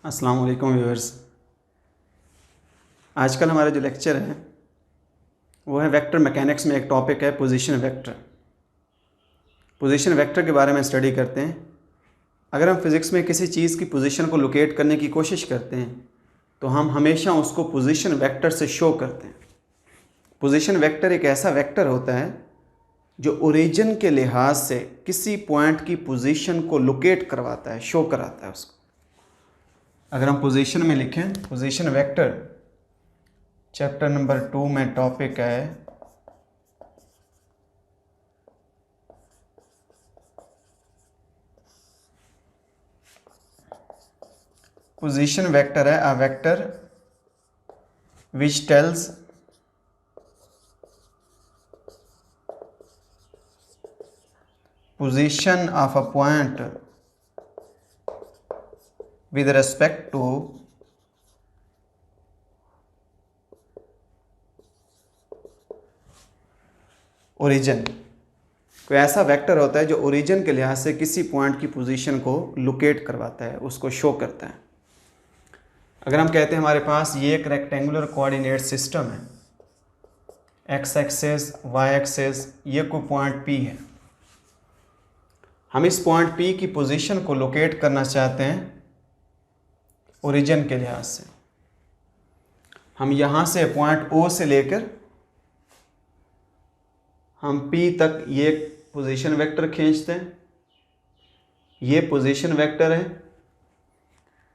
अस्सलाम वालेकुम व्यूअर्स। आजकल हमारा जो लेक्चर है वो है वेक्टर मैकेनिक्स में एक टॉपिक है पोजीशन वेक्टर। पोजीशन वेक्टर के बारे में स्टडी करते हैं। अगर हम फिज़िक्स में किसी चीज़ की पोजीशन को लोकेट करने की कोशिश करते हैं तो हम हमेशा उसको पोजीशन वेक्टर से शो करते हैं। पोजीशन वेक्टर एक ऐसा वेक्टर होता है जो ओरिजिन के लिहाज से किसी पॉइंट की पोजीशन को लोकेट करवाता है, शो कराता है उसको। अगर हम पोजीशन में लिखें पोजीशन वेक्टर, चैप्टर नंबर 2 में टॉपिक है पोजीशन वेक्टर है a vector which tells position of a point with respect to origin. कोई ऐसा वेक्टर होता है जो ओरिजिन के लिहाज से किसी पॉइंट की पोजीशन को लोकेट करवाता है, उसको शो करता है। अगर हम कहते हैं हमारे पास ये एक रेक्टेंगुलर कोऑर्डिनेट सिस्टम है, एक्स एक्सेस वाई एक्सेस, ये कोई पॉइंट P है। हम इस पॉइंट P की पोजीशन को लोकेट करना चाहते हैं ओरिजिन के लिहाज से। हम यहाँ से पॉइंट O से लेकर हम P तक ये पोजीशन वेक्टर खींचते हैं। ये पोजीशन वेक्टर है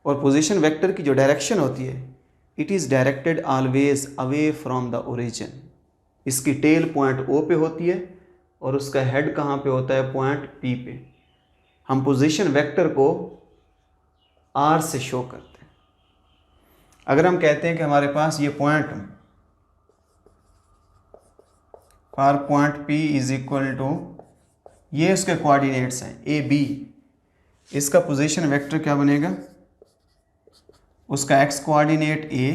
और पोजीशन वेक्टर की जो डायरेक्शन होती है, it is directed always away from the origin. इसकी टेल पॉइंट O पे होती है और उसका हेड कहाँ पे होता है, पॉइंट P पे। हम पोजीशन वेक्टर को R से शो करते हैं। अगर हम कहते हैं कि हमारे पास ये point for point P is equal to, ये उसके कोऑर्डिनेट्स हैं A B, इसका पोजीशन वेक्टर क्या बनेगा, उसका x coordinate A,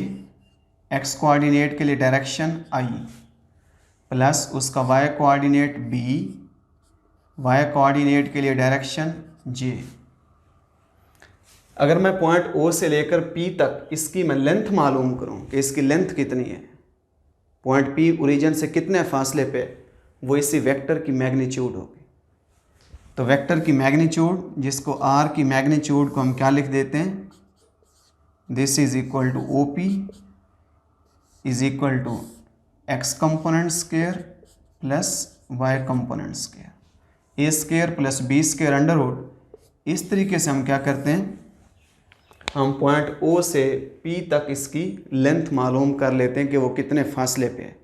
x coordinate के लिए डायरेक्शन I, प्लस उसका y coordinate B, y coordinate के लिए डायरेक्शन J। अगर मैं पॉइंट O से लेकर P तक इसकी मैं लेंथ मालूम करूं कि इसकी लेंथ कितनी है, पॉइंट P ओरिजिन से कितने फासले पे, वो इसी वेक्टर की मैग्नीट्यूड होगी। तो वेक्टर की मैग्नीट्यूड, जिसको R की मैग्नीट्यूड को हम क्या लिख देते हैं, this is equal to OP is equal to x component square plus y component square, a square plus b square under root. इस तरीके से हम क्या करते हैं, हम पॉइंट O से P तक इसकी लेंथ मालूम कर लेते हैं कि वो कितने फासले पे है।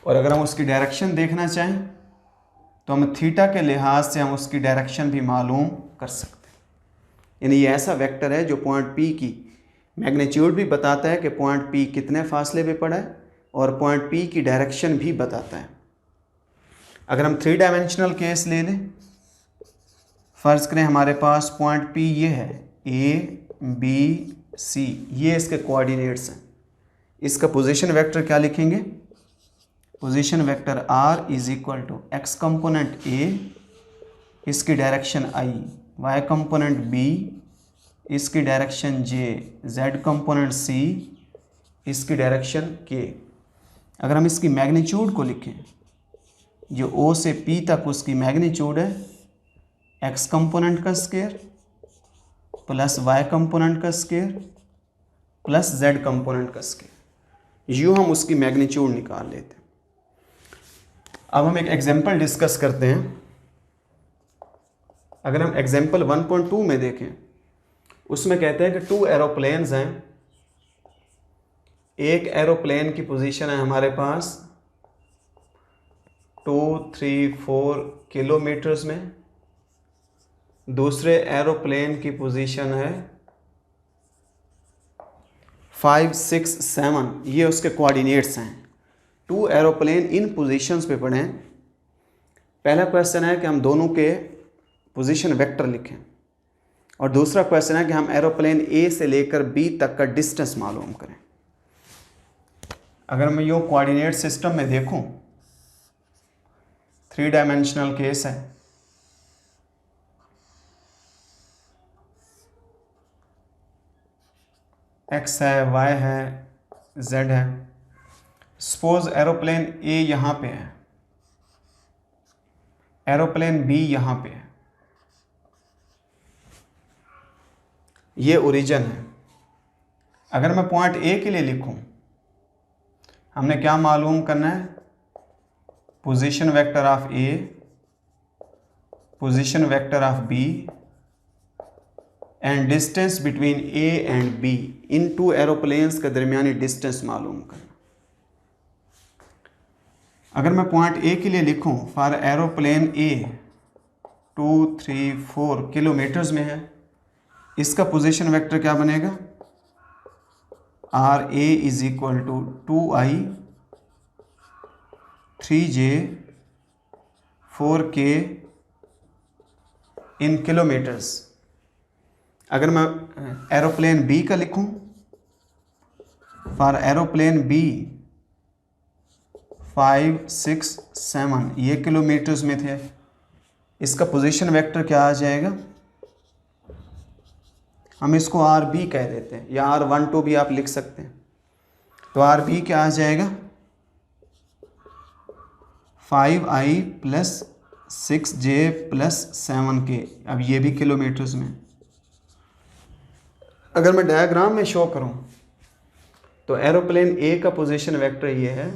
और अगर हम उसकी डायरेक्शन देखना चाहें तो हम थीटा के लिहाज से हम उसकी डायरेक्शन भी मालूम कर सकते हैं। यानी ये ऐसा वेक्टर है जो पॉइंट P की मैग्नीट्यूड भी बताता है कि पॉइंट P कितने फासले पे पड़ा है और पॉइंट P की डायरेक्शन भी बताता है। अगर हम 3 डायमेंशनल केस ले लें, फ़र्ज़ करें हमारे पास पॉइंट P ये है, A B C, ये इसके कोऑर्डिनेट्स हैं। इसका पोजीशन वेक्टर क्या लिखेंगे, position vector R is equal to x component A, इसकी direction I, y component B, इसकी direction J, z component C, इसकी डायरेक्शन K। अगर हम इसकी मैग्नीट्यूड को लिखें, जो O से P तक उसकी मैग्नीट्यूड है x कंपोनेंट का स्क्वायर प्लस y कंपोनेंट का स्क्वायर प्लस z कंपोनेंट का स्क्वायर, यूँ हम उसकी मैग्नीट्यूड निकाल लेते हैं। अब हम एक एग्जांपल डिस्कस करते हैं। अगर हम एग्जांपल 1.2 में देखें, उसमें कहते हैं कि 2 एरोप्लेन्स हैं। एक एरोप्लेन की पोजीशन है हमारे पास 234 किलोमीटर्स में, दूसरे एरोप्लेन की पोजीशन है 567, ये उसके कोऑर्डिनेट्स हैं। 2 एरोप्लेन इन पोजीशंस पे पड़े हैं। पहला क्वेश्चन है कि हम दोनों के पोजीशन वेक्टर लिखें और दूसरा क्वेश्चन है कि हम एरोप्लेन A से लेकर B तक का डिस्टेंस मालूम करें। अगर मैं यूँ कोऑर्डिनेट सिस्टम में देखूं, 3 डायमेंशनल केस है। एक्स है, वाई है, जेड है। सपोज एरोप्लेन ए यहाँ पे है, एरोप्लेन बी यहाँ पे है, ये ओरिजिन है। अगर मैं पॉइंट ए के लिए लिखूं, हमने क्या मालूम करना है? Position vector of A, position vector of B and distance between A and B. इन टू एरोप्लेन्स के दरमियानी डिस्टेंस मालूम करना। अगर मैं पॉइंट ए के लिए लिखूं, फॉर एरोप्लेन ए 2, 3, 4 किलोमीटर्स में है, इसका पोजीशन वेक्टर क्या बनेगा? R A is equal to 2i 3j 4k in kilometres. अगर मैं एरोप्लेन बी का लिखूं, फॉर एरोप्लेन बी 5, 6, 7 ये किलोमीटर्स में थे, इसका पोजीशन वेक्टर क्या आ जाएगा? हम इसको आर बी कह देते हैं, या R12 भी आप लिख सकते हैं। तो आर बी क्या आ जाएगा? 5i plus 6j plus 7k। अब ये भी किलोमीटर्स में। अगर मैं डायग्राम में शो करूं, तो एरोप्लेन ए का पोजीशन वेक्टर ये है,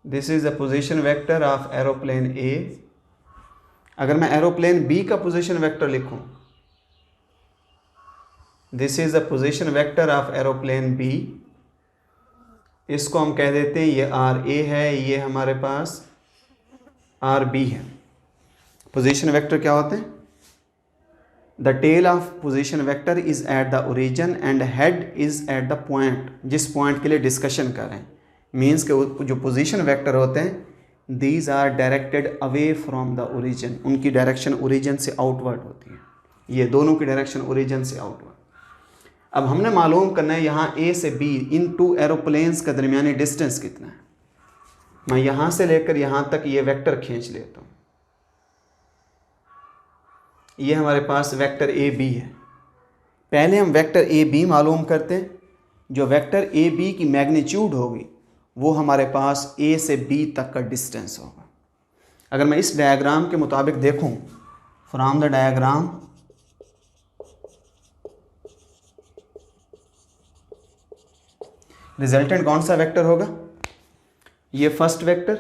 this is the position vector of aeroplane A. अगर मैं एरोप्लेन बी का पोजीशन वेक्टर लिखूं, this is the position vector of aeroplane B, इसको हम कह देते हैं ये आर ए है, ये हमारे पास आर बी है। पोजीशन वेक्टर क्या होते हैं? The tail of position vector is at the origin and head is at the point, जिस पॉइंट के लिए डिस्कशन कर रहे हैं। मीन्स के जो पोजीशन वेक्टर होते हैं, these are directed away from the origin, उनकी डायरेक्शन ओरिजिन से आउटवर्ड होती है। ये दोनों की डायरेक्शन ओरिजिन से आउटवर्ड। अब हमने मालूम करना है यहाँ ए से बी, इन टू एरोप्लेन्स का दरमियानी डिस्टेंस कितना है। मैं यहाँ से लेकर यहाँ तक ये वेक्टर खींच लेता हूँ। ये हमारे पास वेक्टर ए बी है। पहले हम वेक्टर ए बी मालूम करते हैं। जो वेक्टर ए बी की मैग्नीट्यूड होगी वो हमारे पास ए से बी तक का डिस्टेंस होगा। अगर मैं इस डायग्राम के मुताबिक देखूं, फ्रॉम द डायग्राम, रिजल्टेंट कौन सा वेक्टर होगा? ये फर्स्ट वेक्टर,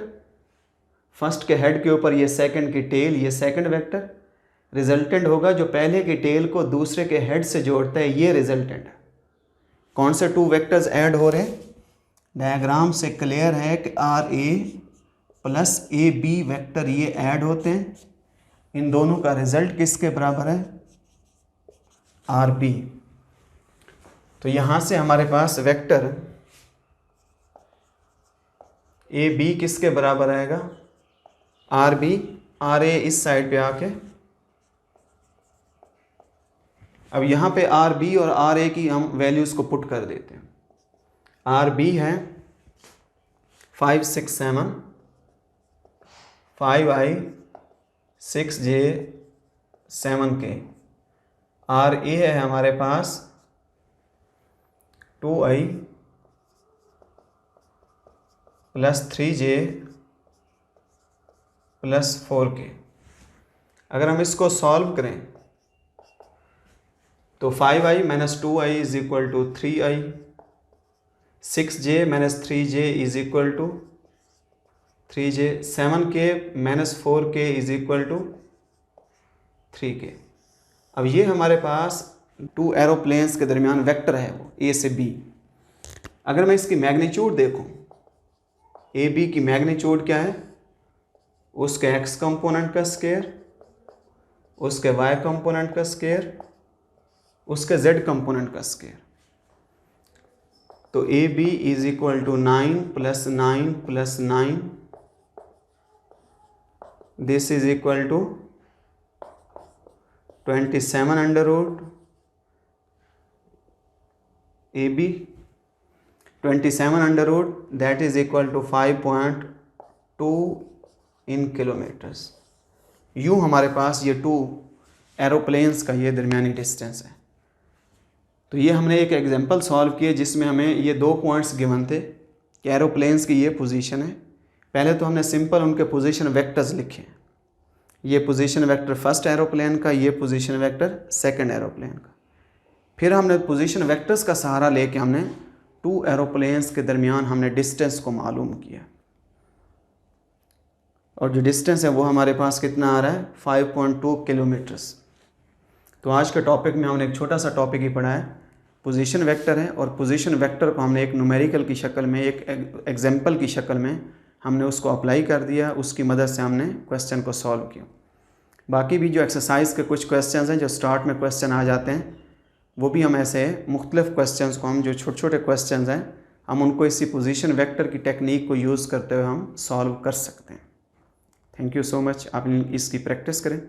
फर्स्ट के हेड के ऊपर ये सेकंड की टेल, ये सेकंड वेक्टर। रिजल्टेंट होगा जो पहले की टेल को दूसरे के हेड से जोड़ता है, ये रिजल्टेंट है। कौन से टू वेक्टर्स ऐड हो रहे हैं? डायग्राम से क्लियर है कि R A plus A B vector ये ऐड होते हैं। इन दोनों का रिजल्ट किसके बराबर है? R B. तो यहाँ से हमारे पास वेक्टर ए बी किसके बराबर आएगा? R B. आर ए इस साइड पे आके, अब यहाँ पे आर बी और आर ए की हम वैल्यूज़ को पुट कर देते हैं। आर बी है 5, 6, 7, 5i 6j 7k। R A है हमारे पास 2i plus 3j plus 4k। अगर हम इसको सॉल्व करें तो 5i minus 2i is equal to 3i, 6j minus 3j is equal to 3j, 7k minus 4k is equal to 3k। अब ये हमारे पास टू एरोप्लेन्स के दरमियान वेक्टर है, वो ए से बी। अगर मैं इसकी मैग्नीट्यूड देखूं, ए बी की मैग्नीट्यूड क्या है? उसके एक्स कंपोनेंट का स्क्वायर, उसके वाई कंपोनेंट का स्क्वायर, उसके जेड कंपोनेंट का स्क्वायर। तो A B is equal to 9 plus 9 plus 9, this is equal to 27 under root A B, 27 under root that is equal to 5.2 in kilometres. यूँ हमारे पास ये टू एरोप्लेन्स का ये दरमियानी डिस्टेंस है। तो ये हमने एक एग्जांपल सॉल्व किया जिसमें हमें ये 2 पॉइंट्स गिवन थे कि एरोप्लेन्स की ये पोजीशन है। पहले तो हमने सिंपल उनके पोजीशन वेक्टर्स लिखे, ये पोजीशन वेक्टर फर्स्ट एरोप्लेन का, ये पोजीशन वेक्टर सेकंड एरोप्लेन का। फिर हमने पोजीशन वेक्टर्स का सहारा लेके हमने 2 एरोप्लेन्स के दरमियान हमने डिस्टेंस को मालूम किया, और जो डिस्टेंस है वो हमारे पास कितना आ रहा है 5.2 किलोमीटर्स। तो आज के टॉपिक में हमने एक छोटा सा टॉपिक ही पढ़ा है, पोजीशन वेक्टर है, और पोजीशन वेक्टर को हमने एक न्यूमेरिकल की शक्ल में, एक एग्जाम्पल की शक्ल में हमने उसको अप्लाई कर दिया, उसकी मदद से हमने क्वेश्चन को सॉल्व किया। बाकी भी जो एक्सरसाइज के कुछ क्वेश्चन हैं जो स्टार्ट में क्वेश्चन आ जाते हैं, वो भी हम ऐसे मुख्तलिफ क्वेश्चंस को, हम जो छोटे छोटे क्वेश्चंस हैं, हम उनको इसी पोजीशन वेक्टर की टेक्निक को यूज़ करते हुए हम सॉल्व कर सकते हैं। Thank you so much. आप इसकी प्रैक्टिस करें।